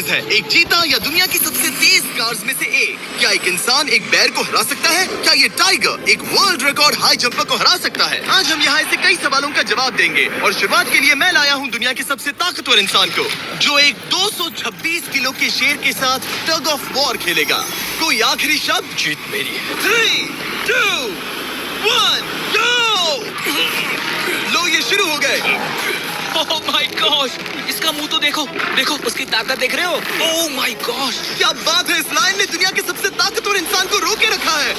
है, एक चीता या दुनिया की सबसे तेज कार्स में से एक। क्या एक इंसान एक बैर को हरा सकता है? क्या ये टाइगर एक वर्ल्ड रिकॉर्ड हाई जंपर को हरा सकता है? आज हम यहाँ ऐसे कई सवालों का जवाब देंगे और शुरुआत के लिए मैं लाया हूँ दुनिया के सबसे ताकतवर इंसान को, जो एक 226 किलो के शेर के साथ टग ऑफ वॉर खेलेगा। कोई आखिरी शब्द? जीत मेरी है। 3, 2, 1, go! लो ये शुरू हो गए। ओह माय गॉश, इसका मुंह तो देखो, देखो उसकी ताकत देख रहे हो? ओह माय गॉश, क्या बात है, इस लायन ने दुनिया के सबसे ताकतवर इंसान को रोके रखा है।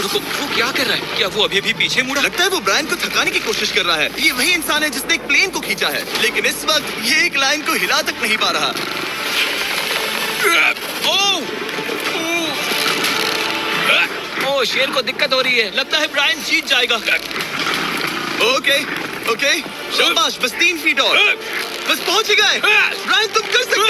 रुको, वो क्या कर रहा है? क्या वो अभी भी पीछे मुड़ा? लगता है वो ब्रायन को थकाने की कोशिश कर रहा है। ये वही इंसान है जिसने एक प्लेन को खींचा है, लेकिन इस वक्त ये एक लायन को हिला तक नहीं पा रहा। ओह, शेर को दिक्कत हो रही है। लगता है ब्रायन जीत जाएगा। ओके, शाबाश, बस 3 फीट और, बस पहुंच ही गए। ब्रायन तुम कर सकते हो।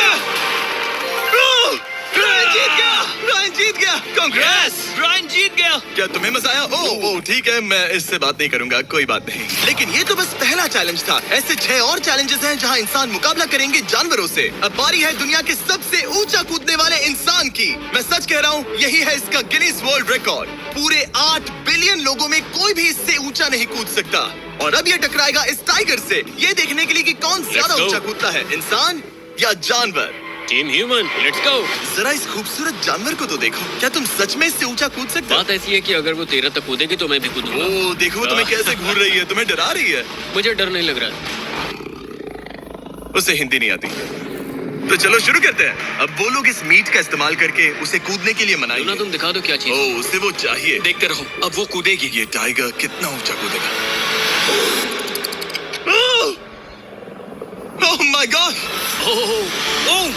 ब्रायन जीत गया, ब्रायन जीत गया। कांग्रेस, ब्रायन जीत गया। क्या तुम्हें मजा आया? ओह ठीक है, मैं इससे बात नहीं करूंगा, कोई बात नहीं। लेकिन ये तो बस पहला चैलेंज था। ऐसे 6 और चैलेंजेस हैं जहां इंसान मुकाबला करेंगे जानवरों से। अब बारी है दुनिया के सबसे ऊंचा कूदने वाले इंसान की। मैं सच कह रहा हूँ, यही है इसका गिनीज वर्ल्ड रिकॉर्ड। पूरे 8 बिलियन लोगों में कोई भी इससे ऊंचा नहीं कूद सकता। और अब ये टकराएगा इस टाइगर से, ये देखने के लिए कि कौन ज्यादा ऊंचा कूदता है, इंसान या जानवर। Team human, let's go. जरा इस खूबसूरत जानवर को तो देखो। क्या तुम सच में इससे ऊंचा कूद सकते हो? बात ऐसी है कि अगर वो 13 तक कूदेगी तो मैं भी कूदूंगा। ओह देखो वो तुम्हें कैसे घूर रही है, तुम्हें डरा रही है। मुझे डर नहीं लग रहा। उसे हिंदी नहीं आती, तो चलो शुरू करते हैं। अब वो लोग इस मीट का इस्तेमाल करके उसे कूदने के लिए मनाएंगे। ना तुम दिखा दो क्या चीज। ओह उसे वो चाहिए। देखते रहो, अब वो कूदेगी। ये टाइगर कितना ऊंचा कूदेगा। Oh my God. ओह,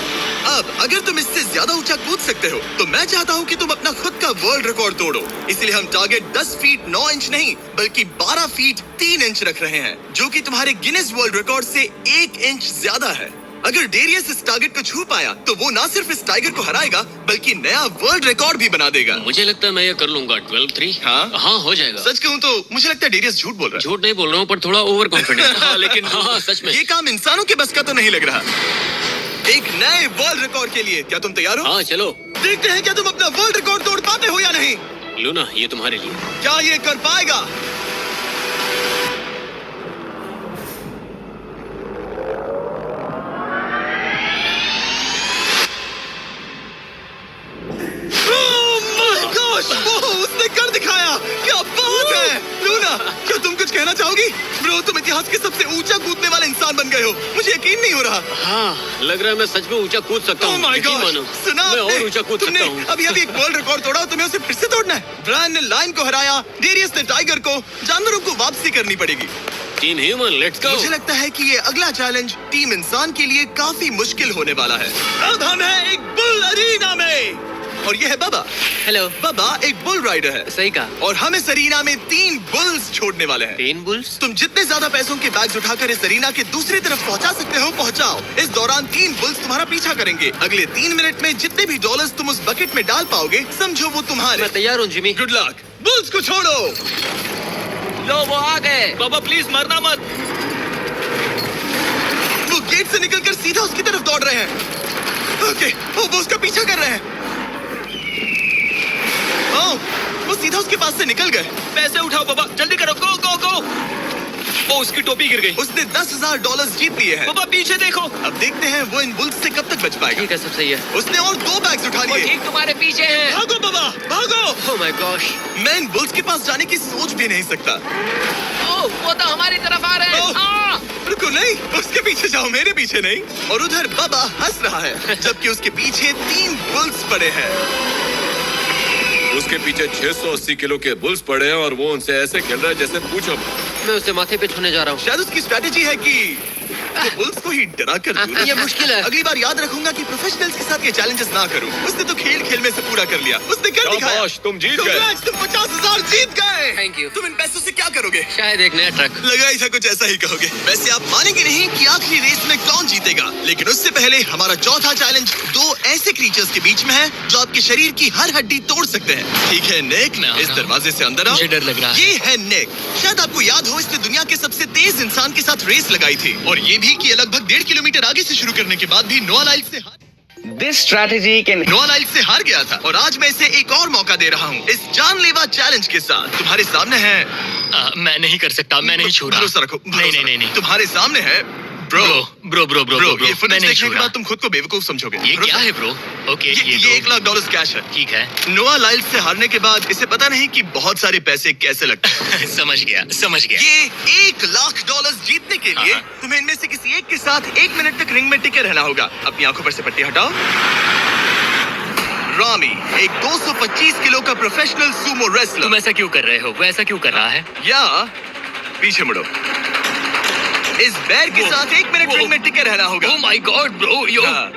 अब अगर तुम इससे ज्यादा ऊंचा कूद सकते हो तो मैं चाहता हूँ कि तुम अपना खुद का वर्ल्ड रिकॉर्ड तोड़ो। इसलिए हम टारगेट 10 फीट 9 इंच नहीं बल्कि 12 फीट 3 इंच रख रहे हैं, जो कि तुम्हारे गिनीज वर्ल्ड रिकॉर्ड से 1 इंच ज्यादा है। अगर डेरियस इस टारगेट को छू पाया तो वो ना सिर्फ इस टाइगर को हराएगा बल्कि नया वर्ल्ड रिकॉर्ड भी बना देगा। मुझे लगता है मैं ये कर लूंगा। 12-3। हाँ हो जाएगा। सच कहूँ तो मुझे लगता है डेरियस झूठ बोल रहा है। झूठ नहीं बोल रहा हूँ, पर थोड़ा ओवर कॉन्फिडेंस। हाँ, लेकिन हाँ सच में ये काम इंसानों के बस का तो नहीं लग रहा। एक नए वर्ल्ड रिकॉर्ड के लिए क्या तुम तैयार हो? हाँ चलो देखते हैं क्या तुम अपना वर्ल्ड रिकॉर्ड तोड़ पाते हो या नहीं। लूना, ये तुम्हारे लिए। क्या ये कर पाएगा? उसने कर दिखाया। क्या बात है लूना, क्या तुम कुछ कहना चाहोगी? ब्रो तुम इतिहास के सबसे ऊंचा कूदने वाले इंसान बन गए हो, मुझे यकीन नहीं हो रहा। हाँ लग रहा है मैं सच में ऊंचा कूद सकता हूँ। सुना मैं और ऊंचा कूद सकता हूँ। अभी एक वर्ल्ड रिकॉर्ड तोड़ा, तुम्हें उसे फिर से तोड़ना है। ब्रायन ने लायन को हराया, डेरियस ने टाइगर को, जानवरों को वापसी करनी पड़ेगी। Team human, let's go. मुझे लगता है कि ये अगला चैलेंज टीम इंसान के लिए काफी मुश्किल होने वाला है। अब हम हैं एक बुल अरीना में और ये है बाबा। हेलो। बाबा एक बुल राइडर है। सही कहा। और हम इस अरीना में 3 बुल्स छोड़ने वाले हैं। 3 बुल्स? तुम जितने ज्यादा पैसों के बैग्स उठाकर इस अरीना के दूसरी तरफ पहुंचा सकते हो पहुंचाओ। इस दौरान 3 बुल्स तुम्हारा पीछा करेंगे। अगले 3 मिनट में जितने भी डॉलर्स तुम उस बकेट में डाल पाओगे समझो वो तुम्हारे। मैं तैयार हूँ जिमी। Good luck. बुल्स को छोड़ो। लो वो आ गए। बाबा प्लीज मरना मत। वो गेट से निकलकर सीधा उसकी तरफ दौड़ रहे हैं। ओके, वो उसका पीछा कर रहे हैं। वो सीधा उसके पास से निकल गए। पैसे उठाओ बाबा, जल्दी करो, गो गो गो। ओ उसकी टोपी गिर गई। उसने $10,000 जीत लिए हैं। बाबा पीछे देखो। अब देखते हैं वो इन बुल्स से कब तक बच पाएगा। ठीक है, सब सही है। उसने और 2 बैग्स उठा लिए। ठीक तुम्हारे पीछे हैं। भागो बाबा, भागो। ओह माय गॉश, मैं इन बुल्स के पास जाने की सोच भी नहीं सकता। ओह वो तो हमारी तरफ आ रहे हैं। रुको, नहीं, उसके पीछे जाओ, मेरे पीछे नहीं। और उधर बाबा हंस रहा है जबकि उसके पीछे 3 बुल्स पड़े हैं। उसके पीछे 680 किलो के बुल्स पड़े हैं और वो उनसे ऐसे खेल रहा है जैसे पूछो। मैं उसे माथे पे छूने जा रहा हूँ। शायद उसकी स्ट्रेटेजी है कि वो बुल्स को ही डरा कर दूं। ये मुश्किल है। अगली बार याद रखूंगा कि प्रोफेशनल्स के साथ ये चैलेंजेस ना करूं। उसने तो खेल खेल में से पूरा कर लिया। उसने कर दिखाया। शाबाश, तुम जीत गए। तुम 50,000 जीत गए। Thank you. तुम इन पैसों से क्या करोगे? शायद एक नया ट्रक। लगा ही था कुछ ऐसा ही कहोगे। वैसे आप मानेंगे नहीं कि आखिरी रेस में कौन जीतेगा, लेकिन उससे पहले हमारा चौथा चैलेंज 2 ऐसे क्रीचर्स के बीच में है जो आपके शरीर की हर हड्डी तोड़ सकते हैं। ठीक है निक, इस दरवाजे से अंदर आओ। मुझे डर लग रहा है। ये है निक। शायद आपको याद हो इसने दुनिया के सबसे तेज इंसान के साथ रेस लगाई थी और ये भी कि लगभग 1.5 किलोमीटर आगे से शुरू करने के बाद भी नोआ लाइल से This strategy can नोआ लाइल्स से हार गया था और आज मैं इसे एक और मौका दे रहा हूँ इस जानलेवा चैलेंज के साथ। तुम्हारे सामने है मैं नहीं कर सकता, मैं नहीं छू रहा। भरोसा रखो। नहीं। तुम्हारे सामने है ब्रो। ब्रो ये फुटेज देखने के बाद तुम खुद को बेवकूफ समझोगे। ये क्या है ब्रो? ओके, ये $1,00,000 कैश है। ठीक है। नोआ लाइल्स से हारने के बाद इसे पता नहीं कि बहुत सारे पैसे कैसे लगते हैं। समझ गया। ये $1,00,000 जीतने के लिए तुम्हें इनमें से किसी एक के साथ 1 मिनट तक रिंग में टिके रहना होगा। अपनी आंखों पर से पट्टी हटाओ। रामी एक 225 किलो का प्रोफेशनल सूमो रेसलर। तुम ऐसा क्यों कर रहे हो? वो ऐसा क्यों कर रहा है? या पीछे मुड़ो। इस बैर के साथ 1 मिनट रिंग में टिके रहना होगा। ओह माय गॉड ब्रो,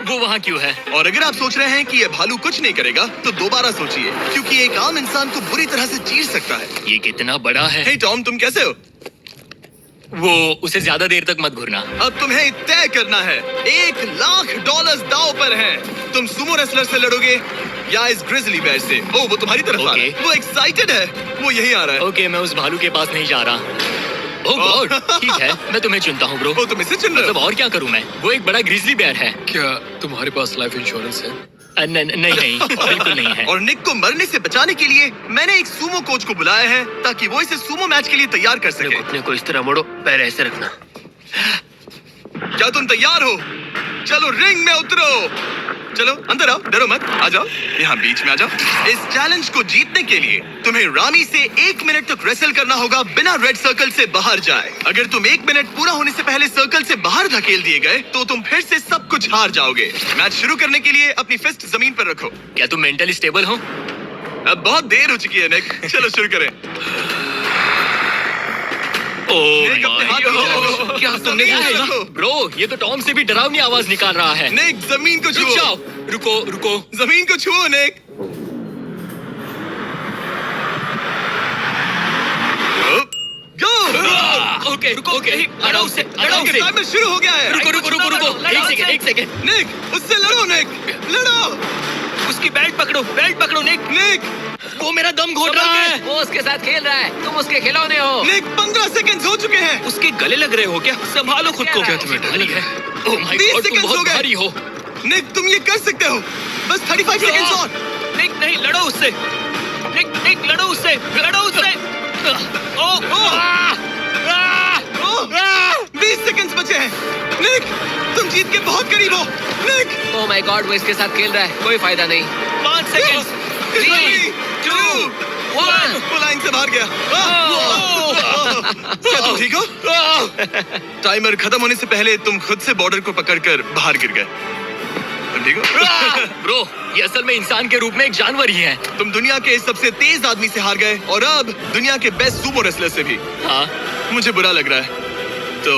वो वहाँ क्यों है? और अगर आप सोच रहे हैं कि ये भालू कुछ नहीं करेगा तो दोबारा सोचिए, क्योंकि एक आम इंसान को बुरी तरह से चीर सकता है। ये कितना बड़ा है? हे टॉम, तुम कैसे हो? वो उसे ज्यादा देर तक मत घूरना। अब तुम्हें तय करना है। $1,00,000 दांव पर है। तुम सुमो रेसलर से लड़ोगे या इस ग्रिजली बेयर से? ओ, वो तुम्हारी तरफ आ रहा है। वो एक्साइटेड है। वो यहीं आ रहा है। ओके, मैं उस भालू के पास नहीं जा रहा। ओह गॉड, ठीक है, मैं तुम्हें चुनता हूँ ब्रो। ओ, तुम इसे चुन रहे हो? मतलब और क्या करूँ मैं? वो एक बड़ा ग्रिजली बेयर है। क्या तुम्हारे पास लाइफ इंश्योरेंस है? नहीं, बिल्कुल नहीं है। और निक को मरने से बचाने के लिए मैंने एक सूमो कोच को बुलाया है ताकि वो इसे सूमो मैच के लिए तैयार कर सके। अपने को इस तरह मोड़ो, पैर ऐसे रखना। क्या तुम तैयार हो? चलो रिंग में उतरो। चलो अंदर आओ, डरो मत, आ जाओ, यहाँ बीच में आ जाओ। इस चैलेंज को जीतने के लिए तुम्हें रामी से 1 मिनट तक रेसल करना होगा बिना रेड सर्कल से बाहर जाए। अगर तुम 1 मिनट पूरा होने से पहले सर्कल से बाहर धकेल दिए गए तो तुम फिर से सब कुछ हार जाओगे। मैच शुरू करने के लिए अपनी फिस्ट जमीन पर रखो। क्या तुम मेंटली स्टेबल हो? अब बहुत देर हो चुकी है निक, चलो शुरू करें। निक, अपने हाथ नीचे रखो। क्या तुमने जमीन पे सुना? रखो। ब्रो, ये तो टॉम से भी डरावनी आवाज निकाल रहा है। निक, जमीन को रुक छुओ। जाओ, रुको। जमीन को छुओ निक। गो। ओके, लड़ो उससे। टाइमर शुरू हो गया है। रुको, एक सेकंड। निक, उससे लड़ो निक, लड़ो। उसकी बेल्ट पकड़ो निक। वो मेरा दम घोट रहा है। वो उसके साथ खेल रहा है, तुम उसके खिलौने हो। निक, 15 सेकंड हो चुके हैं। उसके गले लग रहे हो क्या? संभालो खुद को। क्या तुम्हें डर लग रहा है? ओह माय 20 गॉड, तुम seconds हो बहुत गए। भारी हो। निक, तुम ये कर सकते हो। बस 35 सेकंड्स और। निक, नहीं, लड़ो उससे। निक, लड़ो उससे। ओह, 20 सेकंड्स बचे हैं। निक, तुम जीत के बहुत करीब हो। निक, ओह माय गॉड, वो इसके साथ खेल रहा है, कोई फायदा नहीं। 5 सेकंड। 3, 2, 1। वो लाइन से बाहर गया। क्या तुम ठीक हो? टाइमर खत्म होने से पहले तुम खुद से बॉर्डर को पकड़कर बाहर गिर गए। तुम ठीक हो? ब्रो, ये असल में इंसान के रूप में एक जानवर ही है। तुम दुनिया के सबसे तेज आदमी से हार गए और अब दुनिया के बेस्ट सुमो रेसलर से भी। हाँ, मुझे बुरा लग रहा है, तो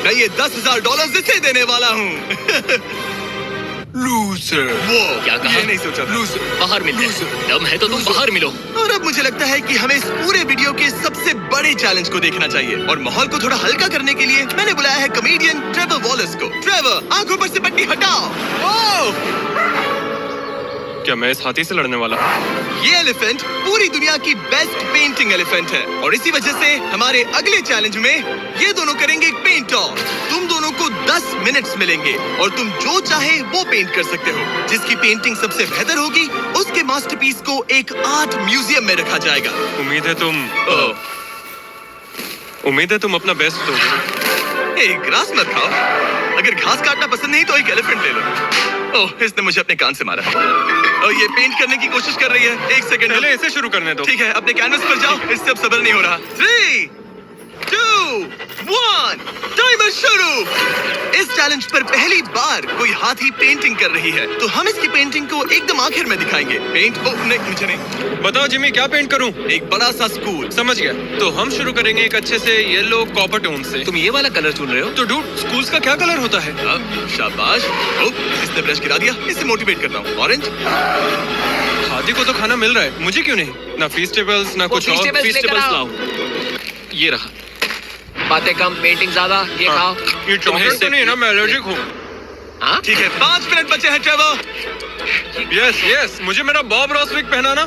मैं ये $10,000 इसे देने वाला हूँ। लूजर। वो क्या कहा? ये नहीं सोचा था। बाहर मिलते हैं। दम है तो तुम बाहर मिलो। और अब मुझे लगता है कि हमें इस पूरे वीडियो के सबसे बड़े चैलेंज को देखना चाहिए और माहौल को थोड़ा हल्का करने के लिए मैंने बुलाया है कॉमेडियन ट्रेवर वॉलेस को। ट्रेवर, आंखों पर से पट्टी हटाओ। ओह! क्या मैं इस हाथी से लड़ने वाला हूँ? ये एलिफेंट पूरी दुनिया की बेस्ट पेंटिंग एलिफेंट है और इसी वजह से हमारे अगले चैलेंज में ये दोनों करेंगे एक पेंट ऑफ। तुम दोनों को 10 मिनट्स मिलेंगे और तुम जो चाहे वो पेंट कर सकते हो। जिसकी पेंटिंग सबसे बेहतर होगी उसके मास्टरपीस को एक आर्ट म्यूजियम में रखा जाएगा। उम्मीद है तुम अपना बेस्ट दोगे। ग्रास मत खाओ। अगर घास काटना पसंद नहीं तो एक एलिफेंट ले लो। ओह, इसने मुझे अपने कान से मारा। और ये पेंट करने की कोशिश कर रही है। 1 सेकंड पहले इसे शुरू करने दो। ठीक है, अपने कैनवस पर जाओ। इससे अब सब्र नहीं हो रहा। 3, 2, 1, टाइमर शुरू। इस चैलेंज पर पहली बार कोई हाथी पेंटिंग कर रही है, तो हम इसकी पेंटिंग को एकदम आखिर में दिखाएंगे। पेंट नहीं, मुझे नहीं। बताओ जिमी, क्या पेंट करूं? एक बड़ा सा स्कूल। समझ गया। तो हम शुरू करेंगे एक अच्छे से येलो कॉपर टोन से। तुम ये वाला कलर चुन रहे हो? तो डूड, स्कूल्स का क्या कलर होता है? शाबाश। इसने ब्रश गिरा दिया। इसे मोटिवेट करता हूँ। ऑरेंज। हाथी को तो खाना मिल रहा है, मुझे क्यों नहीं? ना फीस्टेबल्स ना कुछ और। feastables लाओ। ये रहा। बातें कम, पेंटिंग ज्यादा। ये खाओ। ये चॉकलेट तो नहीं है ना? मैं एलर्जिक हूँ। हाँ? ठीक है, 5 मिनट बचे हैं ट्रेवर। यस, मुझे मेरा बॉब रॉस विग पहनाना।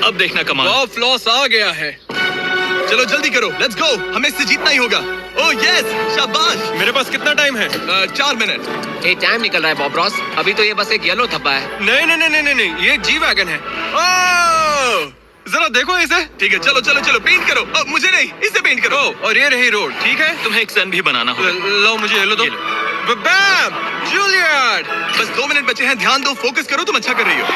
अब देखना कमाल। बॉब फ्लॉस आ गया है। चलो जल्दी करो, लेट्स गो। हमें इससे जीतना ही होगा। ओह यस, शाबाश। मेरे पास कितना टाइम है? 4 मिनट। ये टाइम निकल रहा है बॉब रॉस। अभी तो ये बस एक येलो धब्बा है। नहीं नहीं नहीं नहीं नहीं, ये जी वैगन है। ओह, जरा देखो इसे। ठीक है, चलो चलो चलो, पेंट करो। मुझे नहीं, इसे पेंट करो। ओ, और ये रही रोड, ठीक है? तुम्हें एक सन भी बनाना होगा। लो मुझे येलो दो। ये बैम, जूलियट। बस 2 मिनट बचे हैं, ध्यान दो, फोकस करो, तुम अच्छा कर रही हो।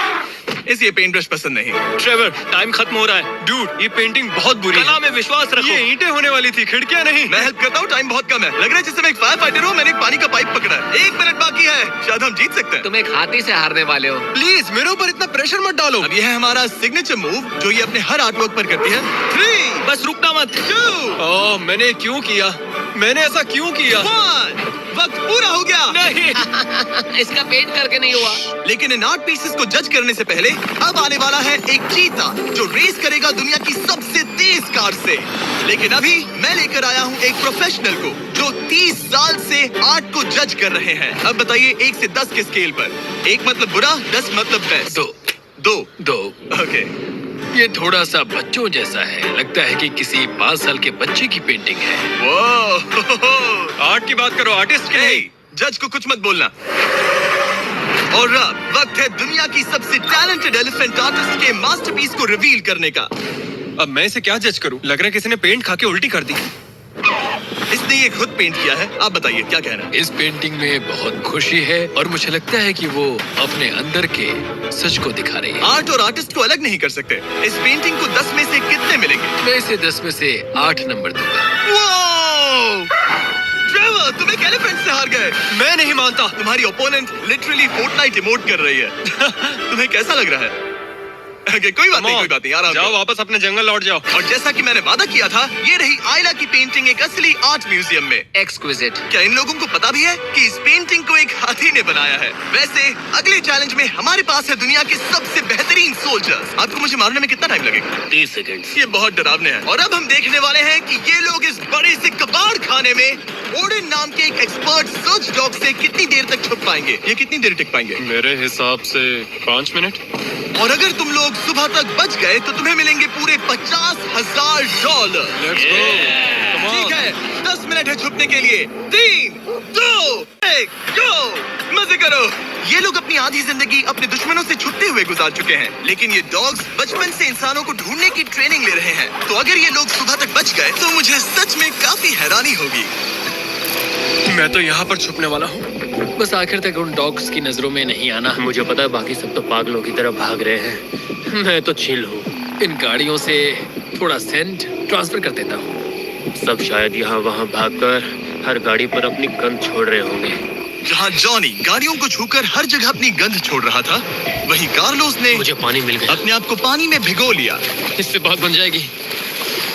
इसे ये पेंट ब्रश पसंद नहीं। ट्रेवर, टाइम खत्म हो रहा है। डूड, ये पेंटिंग बहुत बुरी कला है। में विश्वास रखो। ये ईंटें होने वाली थी, खिड़कियां नहीं। मैं हेल्प करता हूँ, टाइम बहुत कम है। लग रहा है जैसे मैं एक फायर फाइटर हूँ, मैंने एक पानी का पाइप पकड़ा है। 1 मिनट बाकी है, शायद हम जीत सकते हैं। तुम एक हाथी से हारने वाले हो। प्लीज मेरे ऊपर इतना प्रेशर मत डालो। अब ये है हमारा सिग्नेचर मूव, जो ये अपने हर आर्टवर्क पर करती है। 3, बस रुकना मत। 2, ओह, मैंने क्यों किया? मैंने ऐसा क्यों किया? 1। वक्त पूरा हो गया। नहीं। इसका पेंट करके नहीं हुआ। लेकिन इन आर्ट पीसेस को जज करने से पहले अब आने वाला है एक चीता जो रेस करेगा दुनिया की सबसे तेज कार से। लेकिन अभी मैं लेकर आया हूँ एक प्रोफेशनल को जो 30 साल से आर्ट को जज कर रहे हैं। अब बताइए 1 से 10 के स्केल पर। 1 मतलब बुरा, 10 मतलब बेस्ट। 2। ओके। ये थोड़ा सा बच्चों जैसा है। लगता है कि किसी 5 साल के बच्चे की पेंटिंग है। वो आर्ट की बात करो, आर्टिस्ट की नहीं। जज को कुछ मत बोलना। और अब वक्त है दुनिया की सबसे टैलेंटेड एलिफेंट आर्टिस्ट के मास्टरपीस को रिवील करने का। अब मैं इसे क्या जज करूं? लग रहा है किसी ने पेंट खा के उल्टी कर दी। इसने ये खुद पेंट किया है। आप बताइए क्या कहना है? इस पेंटिंग में बहुत खुशी है और मुझे लगता है कि वो अपने अंदर के सच को दिखा रही है। आर्ट और आर्टिस्ट को अलग नहीं कर सकते। इस पेंटिंग को 10 में से कितने मिलेंगे? मैं इसे 10 में से 8 नंबर दूंगा। Wow! ट्रेवर, तुम एक एलिफेंट से हार गए। मैं नहीं मानता। तुम्हारी ओपोनेंट लिटरली फोर्टनाइट इमोट कर रही है। तुम्हें कैसा लग रहा है? Okay, कोई बात नहीं, आराम जाओ करो। वापस अपने जंगल लौट जाओ। और जैसा कि मैंने वादा किया था, ये रही आयला की पेंटिंग एक असली आर्ट म्यूजियम में। एक्सक्विजिट। क्या इन लोगों को पता भी है कि इस पेंटिंग को एक हाथी ने बनाया है? वैसे अगले चैलेंज में हमारे पास है दुनिया के सबसे बेहतरीन सोल्जर्स। आपको मुझे मारने में कितना टाइम लगेगा? 30 सेकंड। ये बहुत डरावने है। और अब हम देखने वाले हैं कि ये लोग इस बड़े से कबाड़ खाने में ओडिन नाम के एक एक्सपर्ट सर्च डॉग से कितनी देर तक छुप पाएंगे। ये कितनी देर टिक पाएंगे? मेरे हिसाब से 5 मिनट। और अगर तुम लोग सुबह तक बच गए तो तुम्हें मिलेंगे पूरे $50,000। Let's go. ठीक है, 10 मिनट है छुपने के लिए। 3, 2, 1, गो। मजे करो। ये लोग अपनी आधी जिंदगी अपने दुश्मनों से छुपते हुए गुजार चुके हैं, लेकिन ये डॉग्स बचपन से इंसानों को ढूंढने की ट्रेनिंग ले रहे हैं। तो अगर ये लोग सुबह तक बच गए तो मुझे सच में काफी हैरानी होगी। मैं तो यहाँ पर छुपने वाला हूँ। बस आखिर तक उन डॉग्स की नजरों में नहीं आना। मुझे पता है बाकी सब तो पागलों की तरह भाग रहे हैं। मैं तो चिल हूँ। इन गाड़ियों से थोड़ा सेंट ट्रांसफर कर देता हूँ। सब शायद यहाँ वहाँ भागकर हर गाड़ी पर अपनी गंध छोड़ रहे होंगे। जहाँ जॉनी गाड़ियों को छूकर हर जगह अपनी गंध छोड़ रहा था, वहीं कार्लोस ने मुझे पानी मिल गया। अपने आप को पानी में भिगो लिया। इससे बात बन जाएगी।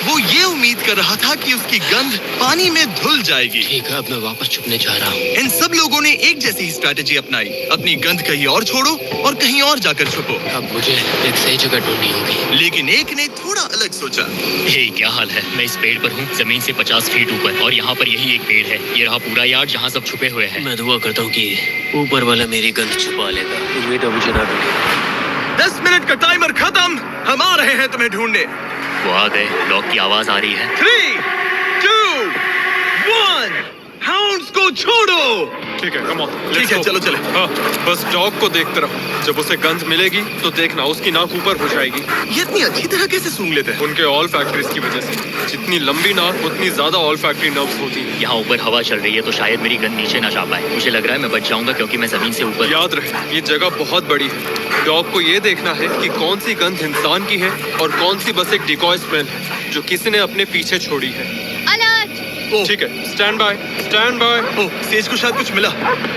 वो ये उम्मीद कर रहा था कि उसकी गंध पानी में धुल जाएगी। ठीक है, अब मैं वापस छुपने जा रहा हूँ। इन सब लोगों ने एक जैसी ही स्ट्रैटेजी अपनाई। अपनी गंध कहीं और छोड़ो और कहीं और जाकर छुपो। अब मुझे एक सही जगह ढूंढनी होगी। लेकिन एक ने थोड़ा अलग सोचा। हे, क्या हाल है? मैं इस पेड़ पर हूँ, जमीन से 50 फीट ऊपर, और यहाँ पर यही एक पेड़ है। ये रहा पूरा यार्ड जहाँ सब छुपे हुए हैं। मैं दुआ करता हूँ कि ऊपर वाला मेरी गंध छुपा लेगा। उम्मीद है मुझे ना ढूंढे। 10 मिनट का टाइमर खत्म। हम आ रहे हैं तुम्हें ढूंढने। वो आ गए। डॉग की आवाज आ रही है। 3, 2, 1, हाउंड्स को छोड़ो। ठीक है, कम ऑन। ठीक है, चलो चले। हाँ, बस डॉग को देखते रहो। जब उसे गंध मिलेगी तो देखना उसकी नाक ऊपर हो जाएगी। ये इतनी अच्छी तरह कैसे सूंघ लेते हैं? उनके ऑल फैक्ट्रीज की वजह से। जितनी लंबी नाक उतनी ज्यादा ऑल फैक्ट्री नर्व्स होती है। यहाँ ऊपर हवा चल रही है तो शायद मेरी गंध नीचे ना जा पाए। मुझे लग रहा है मैं बच जाऊंगा क्योंकि मैं जमीन से ऊपर। याद रहे, ये जगह बहुत बड़ी है। डॉग को ये देखना है कि कौन सी गंध इंसान की है और कौन सी बस एक डिकॉय स्मेल है जो किसी ने अपने पीछे छोड़ी है। ओह, ठीक है, stand by, stand by. Oh, says को शायद कुछ मिला।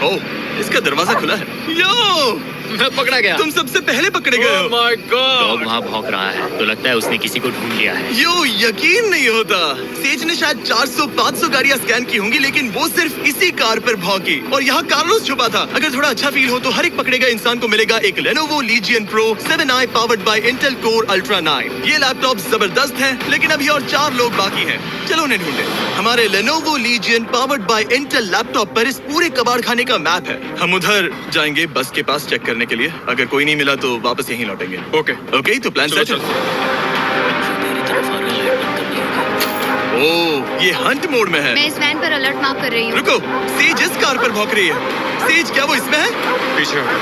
ओह, इसका दरवाजा खुला है। यो, मैं पकड़ा गया। तुम सबसे पहले पकड़े गए हो। My dog God. वहाँ भौंक रहा है तो लगता है उसने किसी को ढूंढ लिया है। यो, यकीन नहीं होता। सेज ने शायद 400-500 गाड़ियां स्कैन की होंगी, लेकिन वो सिर्फ इसी कार पर भौंकी। और यहाँ कार्लोस छुपा था। अगर थोड़ा अच्छा फील हो तो हर एक पकड़े गए इंसान को मिलेगा एक Lenovo Legion Pro 7i powered by Intel Core Ultra 9। ये लैपटॉप जबरदस्त है, लेकिन अभी और 4 लोग बाकी हैं। चलो उन्हें ढूंढे। हमारे Lenovo Legion powered by Intel laptop पर इस पूरे कबाड़ खाने का मैप है। हम उधर जाएंगे बस के पास चेक करने के लिए। अगर कोई नहीं मिला तो वापस यहीं लौटेंगे। ओके, ओके, तो प्लान चलो सेट है। चलो। मेरी तरफ आ रहा है, लाइट बंद करनी होगी। ओह, ये हंट मोड में है। मैं इस वैन पर अलर्ट मार्क कर रही हूँ। रुको, सेज इस कार पर भौंक रही है। सेज, क्या वो इसमें है? पीछे हटो।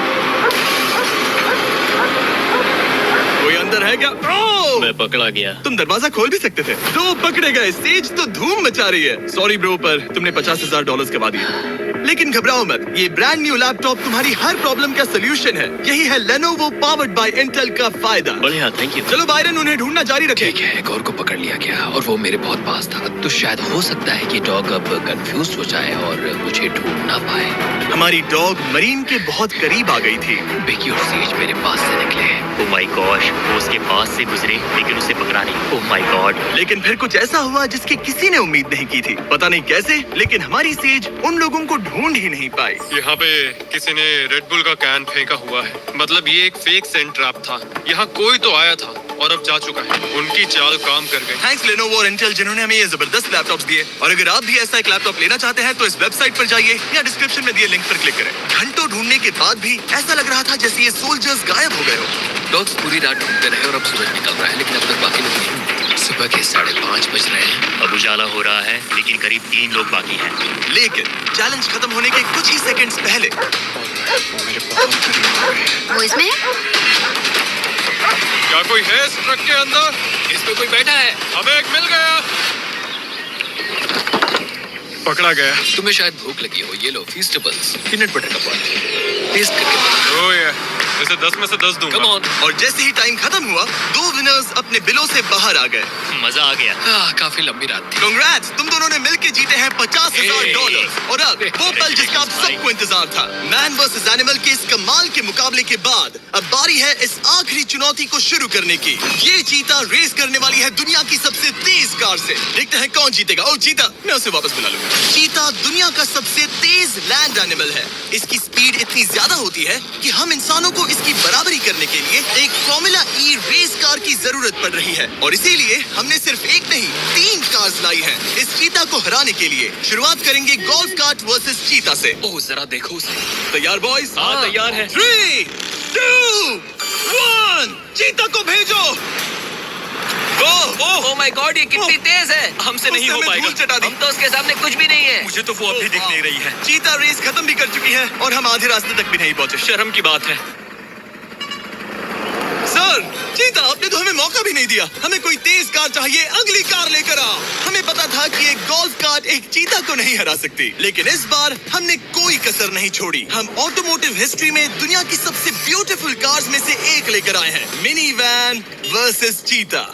कोई अंदर है क्या? ओह! मैं पकड़ा गया। तुम दरवाजा खोल भी सकते थे। दो पकड़े गए। सेज तो धूम मचा रही है। सॉरी ब्रो, पर तुमने $50,000 गवा दिए। लेकिन घबराओ मत, ये ब्रांड न्यू लैपटॉप तुम्हारी हर प्रॉब्लम का सोल्यूशन है। यही है Lenovo पावर्ड बाय इंटेल का फायदा। बढ़िया, थैंक यू। चलो बायरन, उन्हें ढूंढना जारी रखें। ठीक है, एक और को पकड़ लिया गया और वो मेरे बहुत पास था। तो शायद हो सकता है कि डॉग अब कंफ्यूज हो जाए और मुझे ढूंढ ना पाए। हमारी डॉग मरीन के बहुत करीब आ गई थी। बेकी और सेज मेरे पास से निकले। ओह माय गॉश, वो उसके पास से गुजरे लेकिन उसे पकड़ा नहीं। Oh my God. लेकिन फिर कुछ ऐसा हुआ जिसकी किसी ने उम्मीद नहीं की थी। पता नहीं कैसे, लेकिन हमारी सेज उन लोगों को ढूंढ ही नहीं पाई। यहाँ पे किसी ने रेड बुल का कैन फेंका हुआ है। मतलब ये एक फेक सेंट ट्रैप था। यहाँ कोई तो आया था और अब जा चुका है। उनकी चाल काम कर गई। थैंक्स Lenovo और Intel जिन्होंने हमें ये जबरदस्त लैपटॉप्स दिए। और अगर आप भी ऐसा एक लैपटॉप लेना चाहते हैं तो इस वेबसाइट पर जाइए या डिस्क्रिप्शन में दिए लिंक पर क्लिक करें। घंटों ढूंढने के बाद भी ऐसा लग रहा था जैसे ये सोल्जर्स गायब हो गए हो। डॉग्स पूरी रात ढूंढते रहे और अब सूरज निकल रहा है, लेकिन अब तक बाकी लोग नहीं। सुबह के 5:30 बज रहे हैं। अब उजाला हो रहा है लेकिन करीब 3 लोग बाकी हैं। लेकिन चैलेंज खत्म होने के कुछ ही सेकंड्स पहले वो इसमें है? क्या कोई है इस ट्रक के अंदर? इसमें कोई बैठा है। हमें एक मिल गया। पकड़ा गया। तुम्हें शायद भूख लगी हो। ये लो फीस्टेबल्स, पीनट बटर का पॉट। टेस्ट करके बताओ। ओह या, इसे 10 में से 10 दूंगा। Come on. और जैसे ही टाइम खत्म हुआ, 2 विनर्स अपने बिलों से बाहर आ गए। मजा आ गया। काफी लंबी रात थी। कांग्रेट्स, तुम दोनों ने मिलके जीते हैं $50,000। और अब वो पल जिसका आप सबको इंतजार था, मैन वर्सेस एनिमल के इस कमाल के मुकाबले के बाद अब बारी है इस आखिरी चुनौती को शुरू करने की। ये चीता रेस करने वाली है दुनिया की सबसे तेज कार से। देखते हैं कौन जीतेगा। ओ चीता, मैं उसे वापस बुला लूंगा। चीता दुनिया का सबसे तेज लैंड एनिमल है। इसकी स्पीड इतनी ज्यादा होती है कि हम इंसानों को इसकी बराबरी करने के लिए एक फॉर्मूला ई रेस कार की जरूरत पड़ रही है। और इसीलिए हमने सिर्फ एक नहीं 3 कार्स लाई हैं इस चीता को हराने के लिए। शुरुआत करेंगे गोल्फ कार्ट वर्सेस चीता से। ओह, जरा देखो उसे। तैयार बॉयज? हाँ, तैयार है। 3, 2, 1, चीता को भेजो। ओह माय गॉड, ये कितनी तेज है। हमसे नहीं हो पाएगा। हम तो उसके सामने कुछ भी नहीं है। मुझे तो वो अभी दिख नहीं रही है। चीता रेस खत्म भी कर चुकी है और हम आधे रास्ते तक भी नहीं पहुंचे। शर्म की बात है। सर, चीता, आपने तो हमें मौका भी नहीं दिया। हमें कोई तेज कार चाहिए, अगली कार लेकर आओ। हमें पता था कि एक गोल्फ कार्ट एक चीता को नहीं हरा सकती, लेकिन इस बार हमने कोई कसर नहीं छोड़ी। हम ऑटोमोटिव हिस्ट्री में दुनिया की सबसे ब्यूटीफुल कार्स में से एक लेकर आए हैं, मिनी वैन वर्सेस चीता।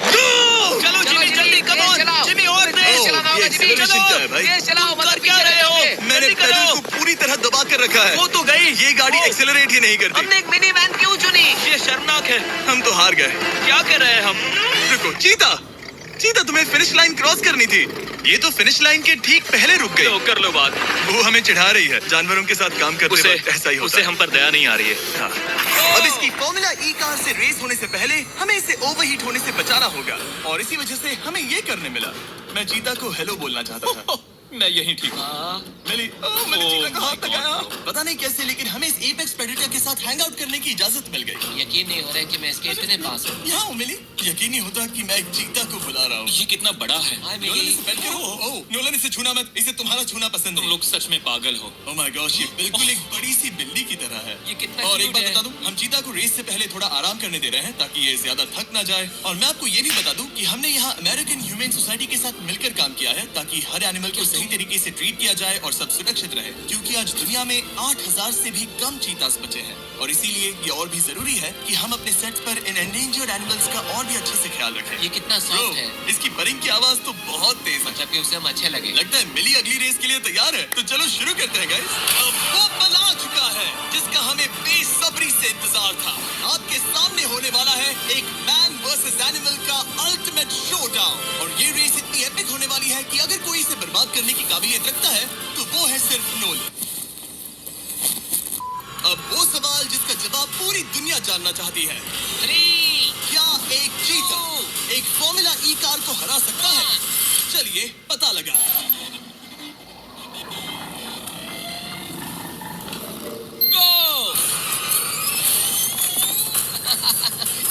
चलो जिमी, जल्दी कम ऑन जिमी, और तेज चलाना होगा जिमी। acceleration क्या है भाई? तेज चलाओ, मगर क्या रहे हो? मैंने जल्दी पेडल करो। को पूरी तरह दबा कर रखा है। वो तो गई। ये गाड़ी एक्सेलरेट ही नहीं करती। हमने एक मिनी वैन क्यों चुनी? ये शर्मनाक है। हम तो हार गए। क्या कर रहे हैं हम? रुको, चीता, चीता, तुम्हें फिनिश लाइन क्रॉस करनी थी। ये तो फिनिश लाइन के ठीक पहले रुक गई। तो कर लो बात। वो हमें चिढ़ा रही है। जानवरों के साथ काम करते वक्त ऐसा ही होता उसे है। हम पर दया नहीं आ रही है। हाँ। अब इसकी फॉर्मूला ई कार से रेस होने से पहले हमें इसे ओवरहीट होने से बचाना होगा, और इसी वजह से हमें ये करने मिला। मैं चीता को हेलो बोलना चाहता था। मैं यहीं ठीक हूँ। मैंने चीता का हाथ लगाया। पता नहीं कैसे, लेकिन हमें इस एपेक्स प्रेडेटर के साथ हैंग आउट करने की इजाजत मिल गई। यकीन नहीं हो रहा है कि मैं इसके इतने पास हूँ। यहाँ हूँ मिली। यकीन नहीं होता कि मैं एक चीता को बुला रहा हूँ। ये कितना बड़ा है। नोलन, इसे पैर करो। ओह, नोलन, इसे छूना मत। इसे तुम्हारा छूना पसंद तुम नहीं। लोग सच में पागल हो। ओह माय गॉश, ये बिल्कुल एक बड़ी सी बिल्ली की तरह है। ये कितना और एक cute बात है। बता दूं, हम चीता को रेस से पहले थोड़ा आराम करने दे रहे हैं ताकि ये ज्यादा थक ना जाए। और मैं आपको ये भी बता दूं कि हमने यहाँ अमेरिकन ह्यूमन सोसाइटी के साथ मिलकर काम किया है ताकि हर एनिमल को सही तरीके से ट्रीट किया जाए और सब सुरक्षित रहे, क्योंकि आज दुनिया में 8000 से भी कम चीतास बचे हैं। और इसीलिए ये और भी जरूरी है कि हम अपने सेट्स पर इन एंडेंजर्ड एनिमल्स का और भी अच्छे से ख्याल रखें। ये कितना Bro, सॉफ्ट है। इसकी परिंग की आवाज तो बहुत तेज है। मतलब कि उसे हम अच्छे लगे। लगता है मिली अगली रेस के लिए तैयार है। तो चलो शुरू करते हैं गाइस। अब वो पल आ चुका है जिसका हमें बेसब्री से इंतजार था। आपके सामने होने वाला है एक मैन वर्सेस एनिमल का अल्टीमेट शोडाउन। और ये रेस इतनी एपिक होने वाली है कि अगर कोई इसे बर्बाद करने की काबिलियत रखता है तो वो है सिर्फ नोलन। अब वो सवाल जिसका जवाब पूरी दुनिया जानना चाहती है, 3, क्या एक चीता एक फॉर्मूला ई कार को हरा सकता है? चलिए पता लगा। गो।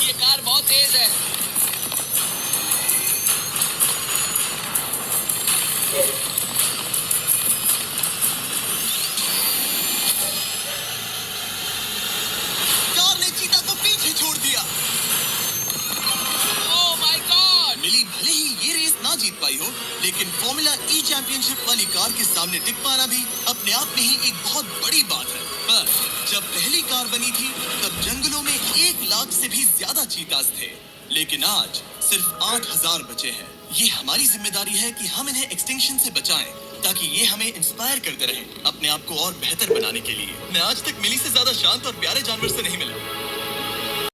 ये कार बहुत तेज है। ना जीत पाई हो, लेकिन फॉर्मूला ई चैंपियनशिप वाली कार के सामने टिक पाना भी अपने आप में ही एक बहुत बड़ी बात है। पर जब पहली कार बनी थी तब जंगलों में 1 लाख से भी ज्यादा चीताज थे, लेकिन आज सिर्फ 8000 बचे हैं। ये हमारी जिम्मेदारी है कि हम इन्हें एक्सटिंक्शन से बचाएं, ताकि ये हमें इंस्पायर करते रहें अपने आप को और बेहतर बनाने के लिए। मैं आज तक मिली से ज्यादा शांत और प्यारे जानवर से नहीं मिला।